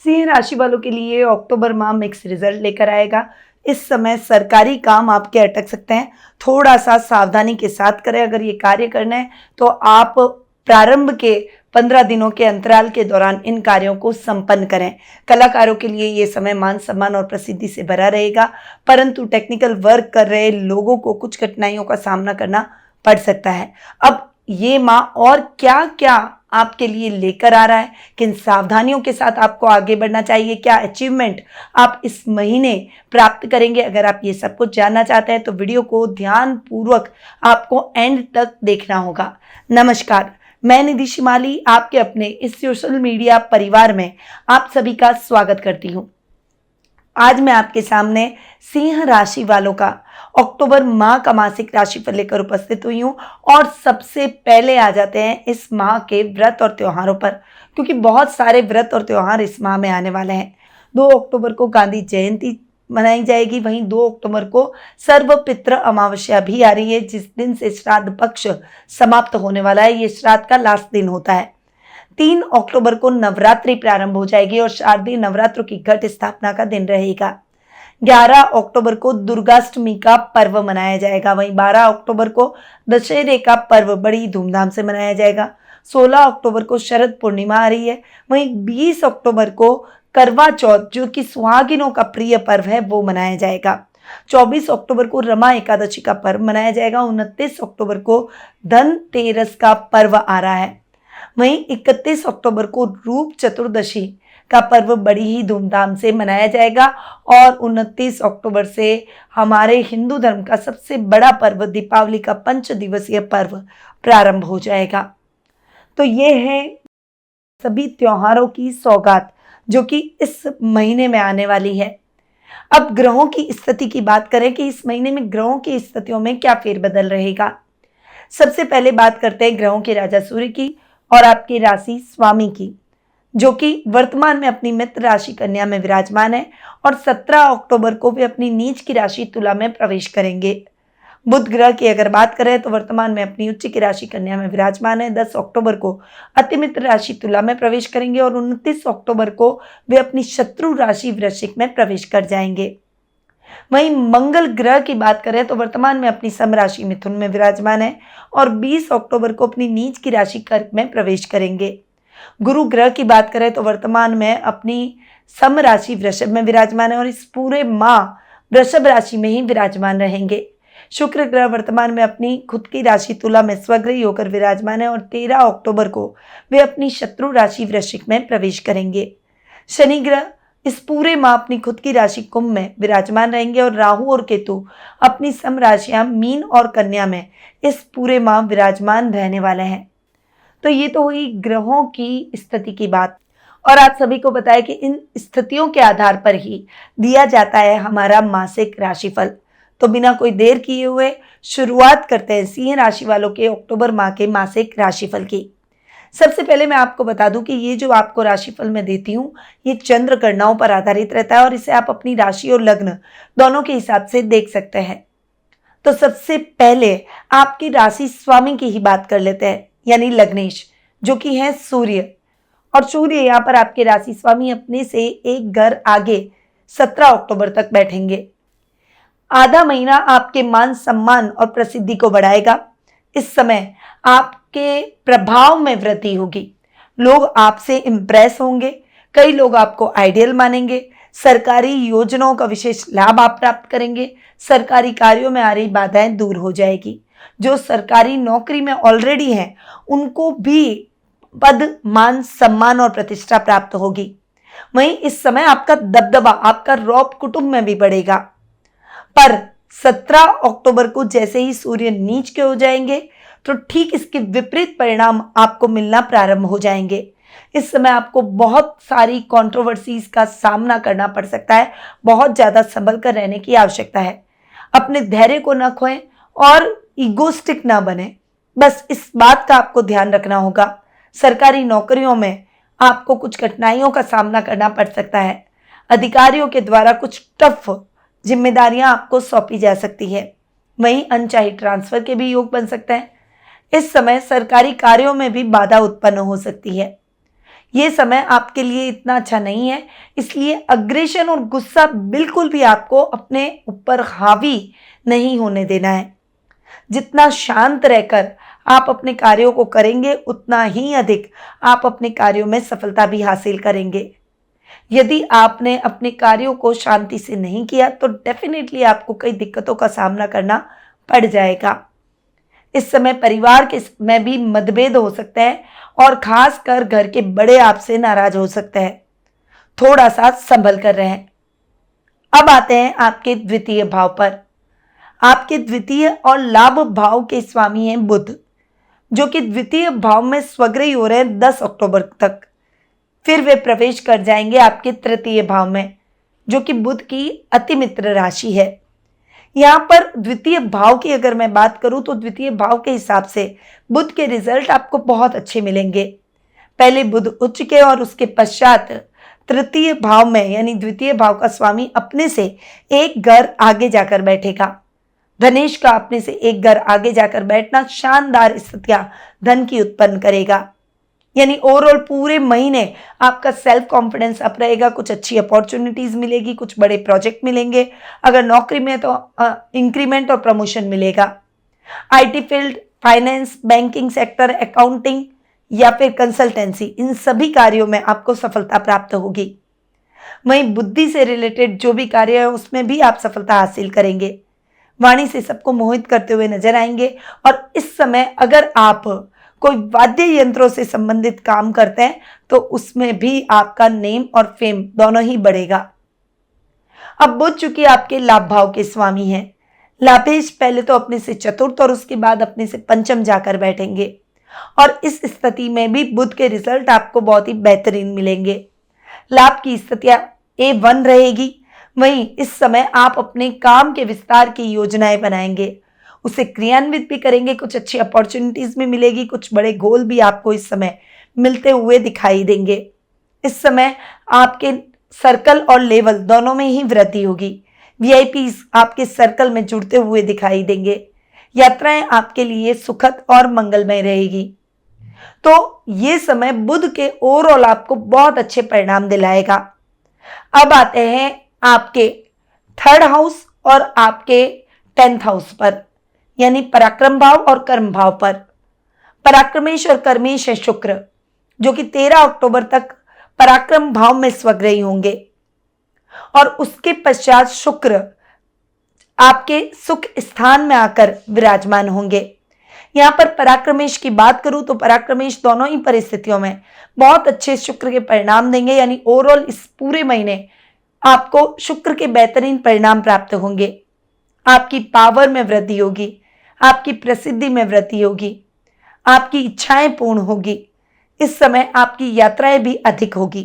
सिंह राशि वालों के लिए अक्टूबर माह मिक्स रिजल्ट लेकर आएगा। इस समय सरकारी काम आपके अटक सकते हैं, थोड़ा सा सावधानी के साथ करें। अगर ये कार्य करना है तो आप प्रारंभ के 15 दिनों के अंतराल के दौरान इन कार्यों को संपन्न करें। कलाकारों के लिए ये समय मान सम्मान और प्रसिद्धि से भरा रहेगा, परंतु टेक्निकल वर्क कर रहे लोगों को कुछ कठिनाइयों का सामना करना पड़ सकता है। अब ये माह और क्या क्या आपके लिए लेकर आ रहा है, किन सावधानियों के साथ आपको आगे बढ़ना चाहिए, क्या अचीवमेंट आप इस महीने प्राप्त करेंगे, अगर आप ये सब कुछ जानना चाहते हैं तो वीडियो को ध्यान पूर्वक आपको एंड तक देखना होगा। नमस्कार, मैं निधि शिमाली आपके अपने इस सोशल मीडिया परिवार में आप सभी का स्वागत करती हूँ। आज मैं आपके सामने सिंह राशि वालों का अक्टूबर माह का मासिक राशिफल लेकर उपस्थित हुई हूँ। और सबसे पहले आ जाते हैं इस माह के व्रत और त्योहारों पर, क्योंकि बहुत सारे व्रत और त्योहार इस माह में आने वाले हैं। 2 अक्टूबर को गांधी जयंती मनाई जाएगी, वहीं 2 अक्टूबर को सर्वपितृ अमावस्या भी आ रही है, जिस दिन से श्राद्ध पक्ष समाप्त होने वाला है। ये श्राद्ध का लास्ट दिन होता है। 3 अक्टूबर को नवरात्रि प्रारंभ हो जाएगी और शारदीय नवरात्रों की घट स्थापना का दिन रहेगा। 11 अक्टूबर को दुर्गाष्टमी का पर्व मनाया जाएगा। वहीं 12 अक्टूबर को दशहरे का पर्व बड़ी धूमधाम से मनाया जाएगा। 16 अक्टूबर को शरद पूर्णिमा आ रही है। वहीं 20 अक्टूबर को करवा चौथ, जो कि सुहागिनों का प्रिय पर्व है, वो मनाया जाएगा। 24 अक्टूबर को रमा एकादशी का पर्व मनाया जाएगा। 29 अक्टूबर को धनतेरस का पर्व आ रहा है। वहीं 31 अक्टूबर को रूप चतुर्दशी का पर्व बड़ी ही धूमधाम से मनाया जाएगा। और 29 अक्टूबर से हमारे हिंदू धर्म का सबसे बड़ा पर्व दीपावली का 5 दिवसीय पर्व प्रारंभ हो जाएगा। तो ये है सभी त्योहारों की सौगात जो कि इस महीने में आने वाली है। अब ग्रहों की स्थिति की बात करें कि इस महीने में ग्रहों की स्थितियों में क्या फेरबदल रहेगा। सबसे पहले बात करते हैं ग्रहों के राजा सूर्य की और आपकी राशि स्वामी की, जो कि वर्तमान में अपनी मित्र राशि कन्या में विराजमान है और 17 अक्टूबर को वे अपनी नीच की राशि तुला में प्रवेश करेंगे। बुध ग्रह की अगर बात करें तो वर्तमान में अपनी उच्च की राशि कन्या में विराजमान है। 10 अक्टूबर को अति मित्र राशि तुला में प्रवेश करेंगे और 29 अक्टूबर को वे अपनी शत्रु राशि वृश्चिक में प्रवेश कर जाएंगे। वहीं मंगल ग्रह की बात करें तो वर्तमान में अपनी सम राशि मिथुन में विराजमान है और 20 अक्टूबर को अपनी नीच की राशि कर्क में प्रवेश करेंगे। गुरु ग्रह की बात करें तो वर्तमान में अपनी सम राशि वृषभ में विराजमान है और इस पूरे माह वृषभ राशि में ही विराजमान रहेंगे। शुक्र ग्रह वर्तमान में अपनी खुद की राशि तुला में स्वग्रही होकर विराजमान है और 13 अक्टूबर को वे अपनी शत्रु राशि वृश्चिक में प्रवेश करेंगे। शनि ग्रह इस पूरे माह अपनी खुद की राशि कुंभ में विराजमान रहेंगे और राहु और केतु अपनी सम राशियां मीन और कन्या में इस पूरे माह विराजमान रहने वाले हैं। तो ये तो हुई ग्रहों की स्थिति की बात, और आप सभी को बताया कि इन स्थितियों के आधार पर ही दिया जाता है हमारा मासिक राशिफल। तो बिना कोई देर किए हुए शुरुआत करते हैं सिंह राशि वालों के अक्टूबर माह के मासिक राशिफल की। सबसे पहले मैं आपको बता दूं कि ये जो आपको राशिफल मैं देती हूँ ये चंद्र गणनाओं पर आधारित रहता है और इसे आप अपनी राशि और लग्न दोनों के हिसाब से देख सकते हैं। तो सबसे पहले आपकी राशि स्वामी की ही बात कर लेते हैं, यानी लग्नेश, जो कि है सूर्य। और सूर्य यहाँ पर आपके राशि स्वामी अपने से एक घर आगे 17 अक्टूबर तक बैठेंगे। आधा महीना आपके मान सम्मान और प्रसिद्धि को बढ़ाएगा। इस समय आपके प्रभाव में वृद्धि होगी, लोग आपसे इंप्रेस होंगे, कई लोग आपको आइडियल मानेंगे। सरकारी योजनाओं का विशेष लाभ आप प्राप्त करेंगे। सरकारी कार्यों में आ रही बाधाएं दूर हो जाएगी। जो सरकारी नौकरी में ऑलरेडी हैं उनको भी पद मान सम्मान और प्रतिष्ठा प्राप्त होगी। वहीं इस समय आपका दबदबा, आपका रौब कुटुंब में भी बढ़ेगा। पर 17 अक्टूबर को जैसे ही सूर्य नीच के हो जाएंगे तो ठीक इसके विपरीत परिणाम आपको मिलना प्रारंभ हो जाएंगे। इस समय आपको बहुत सारी कंट्रोवर्सीज का सामना करना पड़ सकता है। बहुत ज्यादा संभल कर रहने की आवश्यकता है। अपने धैर्य को न खोएं और ईगोस्टिक ना बने, बस इस बात का आपको ध्यान रखना होगा। सरकारी नौकरियों में आपको कुछ कठिनाइयों का सामना करना पड़ सकता है। अधिकारियों के द्वारा कुछ टफ जिम्मेदारियां आपको सौंपी जा सकती है। वहीं अनचाही ट्रांसफर के भी योग बन सकते हैं। इस समय सरकारी कार्यों में भी बाधा उत्पन्न हो सकती है। ये समय आपके लिए इतना अच्छा नहीं है, इसलिए अग्रेशन और गुस्सा बिल्कुल भी आपको अपने ऊपर हावी नहीं होने देना है। जितना शांत रहकर आप अपने कार्यों को करेंगे, उतना ही अधिक आप अपने कार्यों में सफलता भी हासिल करेंगे। यदि आपने अपने कार्यों को शांति से नहीं किया तो डेफिनेटली आपको कई दिक्कतों का सामना करना पड़ जाएगा। इस समय परिवार के में भी मतभेद हो सकते हैं और खासकर घर के बड़े आपसे नाराज हो सकते हैं। थोड़ा सा संभल कर रहें। अब आते हैं आपके द्वितीय भाव पर। आपके द्वितीय और लाभ भाव के स्वामी हैं बुध, जो कि द्वितीय भाव में स्वग्रही हो रहे हैं 10 अक्टूबर तक। फिर वे प्रवेश कर जाएंगे आपके तृतीय भाव में, जो कि बुध की अति मित्र राशि है। यहाँ पर द्वितीय भाव की अगर मैं बात करूं तो द्वितीय भाव के हिसाब से बुध के रिजल्ट आपको बहुत अच्छे मिलेंगे। पहले बुध उच्च के और उसके पश्चात तृतीय भाव में यानी द्वितीय भाव का स्वामी अपने से एक घर आगे जाकर बैठेगा। धनेश का अपने से एक घर आगे जाकर बैठना शानदार स्थितियां धन की उत्पन्न करेगा। यानी ओवरऑल पूरे महीने आपका सेल्फ कॉन्फिडेंस अप रहेगा, कुछ अच्छी अपॉर्चुनिटीज मिलेगी, कुछ बड़े प्रोजेक्ट मिलेंगे। अगर नौकरी में तो इंक्रीमेंट और प्रमोशन मिलेगा। IT field, finance, banking sector, accounting या फिर कंसल्टेंसी, इन सभी कार्यों में आपको सफलता प्राप्त होगी। वहीं बुद्धि से रिलेटेड जो भी कार्य है उसमें भी आप सफलता हासिल करेंगे। वाणी से सबको मोहित करते हुए नजर आएंगे। और इस समय अगर आप कोई वाद्य यंत्रों से संबंधित काम करते हैं तो उसमें भी आपका नेम और फेम दोनों ही बढ़ेगा। अब बुध चूंकि आपके लाभ भाव के स्वामी हैं, लाभेश पहले तो अपने से चतुर्थ और उसके बाद अपने से पंचम जाकर बैठेंगे और इस स्थिति में भी बुध के रिजल्ट आपको बहुत ही बेहतरीन मिलेंगे। लाभ की स्थितियां A1 रहेगी। वहीं इस समय आप अपने काम के विस्तार की योजनाएं बनाएंगे, उसे क्रियान्वित भी करेंगे। कुछ अच्छी अपॉर्चुनिटीज भी मिलेगी, कुछ बड़े गोल भी आपको इस समय मिलते हुए दिखाई देंगे। इस समय आपके सर्कल और लेवल दोनों में ही वृद्धि होगी। वीआईपीज आपके सर्कल में जुड़ते हुए दिखाई देंगे। यात्राएं आपके लिए सुखद और मंगलमय रहेगी। तो ये समय बुध के ओवरऑल आपको बहुत अच्छे परिणाम दिलाएगा। अब आते हैं आपके थर्ड हाउस और आपके 10th हाउस पर, यानी पराक्रम भाव और कर्म भाव पर। पराक्रमेश और कर्मेश है शुक्र, जो कि 13 अक्टूबर तक पराक्रम भाव में स्वग्रही होंगे और उसके पश्चात शुक्र आपके सुख स्थान में आकर विराजमान होंगे। यहां पर पराक्रमेश की बात करूं तो पराक्रमेश दोनों ही परिस्थितियों में बहुत अच्छे शुक्र के परिणाम देंगे। यानी ओवरऑल इस पूरे महीने आपको शुक्र के बेहतरीन परिणाम प्राप्त होंगे। आपकी पावर में वृद्धि होगी, आपकी प्रसिद्धि में वृद्धि होगी, आपकी इच्छाएं पूर्ण होगी। इस समय आपकी यात्राएं भी अधिक होगी,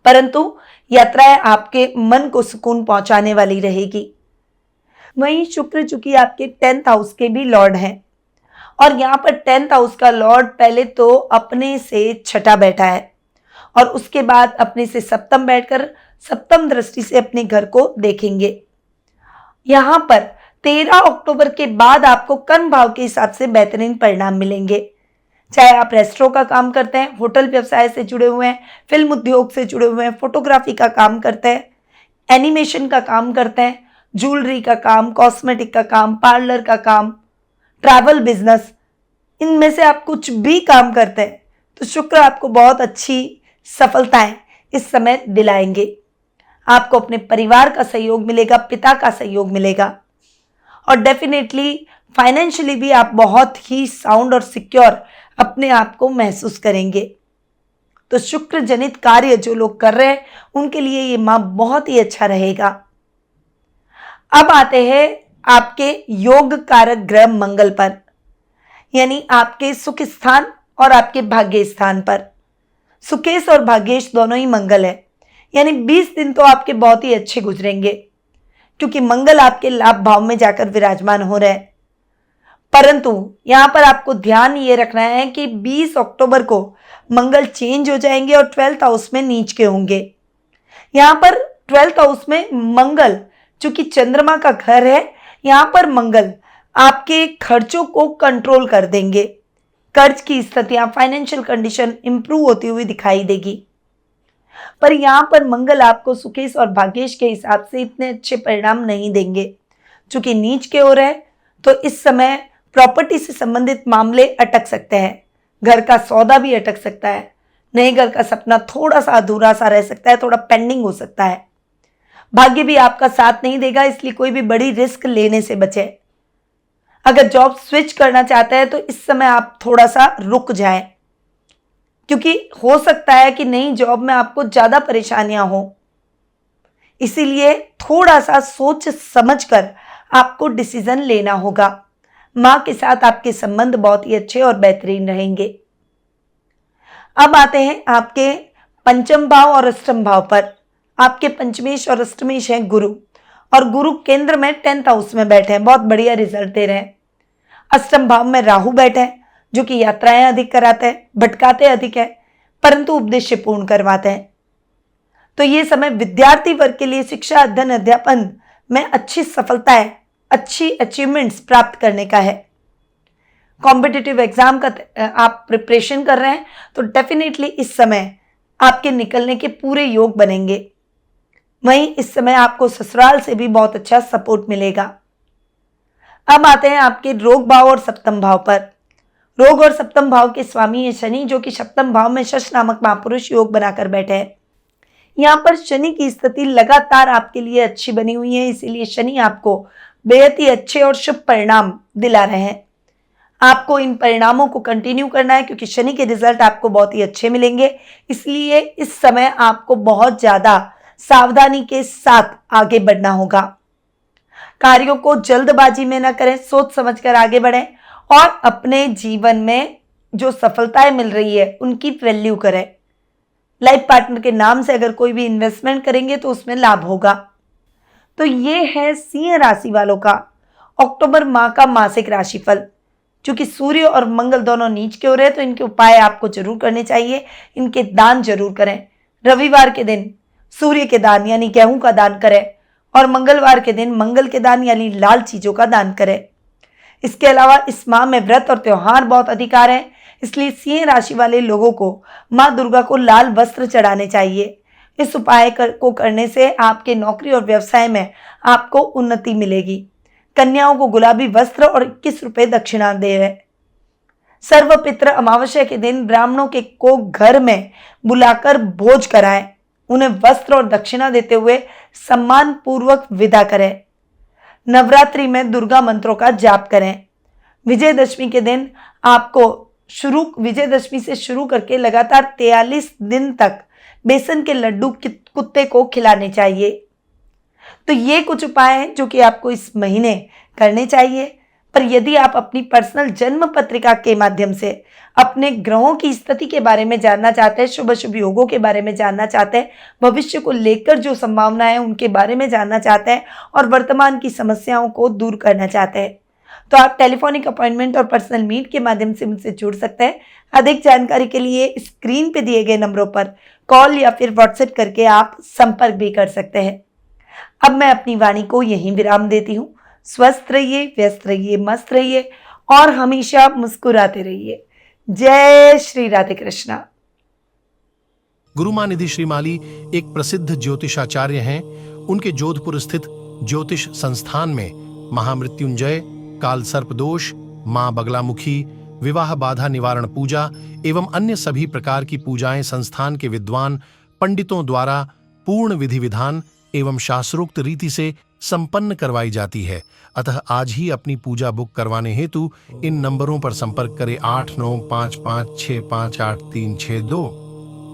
परंतु यात्राएं आपके मन को सुकून पहुंचाने वाली रहेगी। वहीं शुक्र चूंकि आपके 10th हाउस के भी लॉर्ड हैं और यहाँ पर 10th हाउस का लॉर्ड पहले तो अपने से छठा बैठा है और उसके बाद अपने से सप्तम बैठकर सप्तम दृष्टि से अपने घर को देखेंगे। यहाँ पर 13 अक्टूबर के बाद आपको कर्म भाव के हिसाब से बेहतरीन परिणाम मिलेंगे। चाहे आप रेस्टोरेंट का काम करते हैं, होटल व्यवसाय से जुड़े हुए हैं, फिल्म उद्योग से जुड़े हुए हैं, फोटोग्राफी का काम करते हैं, एनिमेशन का काम करते हैं, ज्वेलरी का काम, कॉस्मेटिक का काम, पार्लर का काम, ट्रैवल बिजनेस, इनमें से आप कुछ भी काम करते हैं तो शुक्र आपको बहुत अच्छी सफलताएं इस समय दिलाएंगे। आपको अपने परिवार का सहयोग मिलेगा, पिता का सहयोग मिलेगा और डेफिनेटली फाइनेंशियली भी आप बहुत ही साउंड और सिक्योर अपने आप को महसूस करेंगे। तो शुक्र जनित कार्य जो लोग कर रहे हैं उनके लिए ये माह बहुत ही अच्छा रहेगा। अब आते हैं आपके योग कारक ग्रह मंगल पर, यानी आपके सुख स्थान और आपके भाग्य स्थान पर। सुकेश और भाग्येश दोनों ही मंगल है, यानी 20 दिन तो आपके बहुत ही अच्छे गुजरेंगे क्योंकि मंगल आपके लाभ भाव में जाकर विराजमान हो रहे हैं। परंतु यहां पर आपको ध्यान ये रखना है कि 20 अक्टूबर को मंगल चेंज हो जाएंगे और 12th हाउस में नीच के होंगे। यहां पर 12th हाउस में मंगल चूंकि चंद्रमा का घर है, यहां पर मंगल आपके खर्चों को कंट्रोल कर देंगे। कर्ज की स्थितियां, फाइनेंशियल कंडीशन इंप्रूव होती हुई दिखाई देगी। पर यहां पर मंगल आपको सुकेश और भाग्येश के हिसाब से इतने अच्छे परिणाम नहीं देंगे। चूंकि नीच के ओर है तो इस समय प्रॉपर्टी से संबंधित मामले अटक सकते हैं, घर का सौदा भी अटक सकता है, नए घर का सपना थोड़ा सा अधूरा सा रह सकता है, थोड़ा पेंडिंग हो सकता है। भाग्य भी आपका साथ नहीं देगा, इसलिए कोई भी बड़ी रिस्क लेने से बचे। अगर जॉब स्विच करना चाहते हैं तो इस समय आप थोड़ा सा रुक जाएं, क्योंकि हो सकता है कि नई जॉब में आपको ज्यादा परेशानियां हो। इसीलिए थोड़ा सा सोच समझकर आपको डिसीजन लेना होगा। मां के साथ आपके संबंध बहुत ही अच्छे और बेहतरीन रहेंगे। अब आते हैं आपके पंचम भाव और अष्टम भाव पर। आपके पंचमेश और अष्टमेश हैं गुरु, और गुरु केंद्र में 10th हाउस में बैठे हैं, बहुत बढ़िया रिजल्ट दे रहे हैं। अष्टम भाव में राहु बैठे हैं, जो कि यात्राएं अधिक कराते हैं, भटकाते अधिक है, परंतु उद्देश्य पूर्ण करवाते हैं। तो ये समय विद्यार्थी वर्ग के लिए शिक्षा, अध्ययन, अध्यापन में अच्छी सफलताएं, अच्छी अचीवमेंट्स प्राप्त करने का है। कॉम्पिटिटिव एग्जाम का आप प्रिपरेशन कर रहे हैं तो डेफिनेटली इस समय आपके निकलने के पूरे योग बनेंगे। वहीं इस समय आपको ससुराल से भी बहुत अच्छा सपोर्ट मिलेगा। अब आते हैं आपके रोग भाव और सप्तम भाव पर। रोग और सप्तम भाव के स्वामी है शनि, जो कि सप्तम भाव में शश नामक महापुरुष योग बनाकर बैठे हैं। यहाँ पर शनि की स्थिति लगातार आपके लिए अच्छी बनी हुई है, इसीलिए शनि आपको बेहद ही अच्छे और शुभ परिणाम दिला रहे हैं। आपको इन परिणामों को कंटिन्यू करना है, क्योंकि शनि के रिजल्ट आपको बहुत ही अच्छे मिलेंगे। इसलिए इस समय आपको बहुत ज्यादा सावधानी के साथ आगे बढ़ना होगा। कार्यों को जल्दबाजी में न करें, सोच समझकर आगे बढ़ें और अपने जीवन में जो सफलताएं मिल रही है उनकी वैल्यू करें। लाइफ पार्टनर के नाम से अगर कोई भी इन्वेस्टमेंट करेंगे तो उसमें लाभ होगा। तो ये है सिंह राशि वालों का अक्टूबर माह का मासिक राशिफल। क्योंकि सूर्य और मंगल दोनों नीच के हो रहे हैं तो इनके उपाय आपको जरूर करने चाहिए, इनके दान जरूर करें। रविवार के दिन सूर्य के दान यानी गेहूं का दान करें, और मंगलवार के दिन मंगल के दान यानी लाल चीजों का दान करें। इसके अलावा इस माह में व्रत और त्योहार बहुत अधिक आ रहे हैं, इसलिए सिंह राशि वाले लोगों को मां दुर्गा को लाल वस्त्र चढ़ाने चाहिए। इस उपाय को करने से आपके नौकरी और व्यवसाय में आपको उन्नति मिलेगी। कन्याओं को गुलाबी वस्त्र और 21 रुपए दक्षिणा दे रहे। सर्वपित्र अमावस्या के दिन ब्राह्मणों के को घर में बुलाकर भोज कराएं, उन्हें वस्त्र और दक्षिणा देते हुए सम्मान पूर्वक विदा करें। नवरात्रि में दुर्गा मंत्रों का जाप करें। विजयदशमी के दिन आपको विजयदशमी से शुरू करके लगातार 43 दिन तक बेसन के लड्डू कुत्ते को खिलाने चाहिए। तो ये कुछ उपाय हैं जो कि आपको इस महीने करने चाहिए। पर यदि आप अपनी पर्सनल जन्म पत्रिका के माध्यम से अपने ग्रहों की स्थिति के बारे में जानना चाहते हैं, शुभ शुभ योगों के बारे में जानना चाहते हैं, भविष्य को लेकर जो संभावनाएं हैं उनके बारे में जानना चाहते हैं और वर्तमान की समस्याओं को दूर करना चाहते हैं, तो आप टेलीफोनिक अपॉइंटमेंट और पर्सनल मीट के माध्यम से मुझसे जुड़ सकते हैं। अधिक जानकारी के लिए स्क्रीन पे दिए गए नंबरों पर कॉल या फिर व्हाट्सएप करके आप संपर्क भी कर सकते हैं। अब मैं अपनी वाणी को यहीं विराम देती हूँ। स्वस्थ रहिए, व्यस्त रहिए, मस्त रहिए और हमेशा मुस्कुराते रहिए। जय श्री राधे कृष्णा। गुरुमां निधि श्रीमाली एक प्रसिद्ध ज्योतिषाचार्य हैं। उनके जोधपुर स्थित ज्योतिष संस्थान में महामृत्युंजय, काल सर्प दोष, मां बगलामुखी, विवाह बाधा निवारण पूजा एवं अन्य सभी प्रकार की पूजाएं संस्थान के विद्वान पंडितों द्वारा पूर्ण विधि विधान एवं शास्त्रोक्त रीति से संपन्न करवाई जाती है। अतः आज ही अपनी पूजा बुक करवाने हेतु इन नंबरों पर संपर्क करें 8955658362।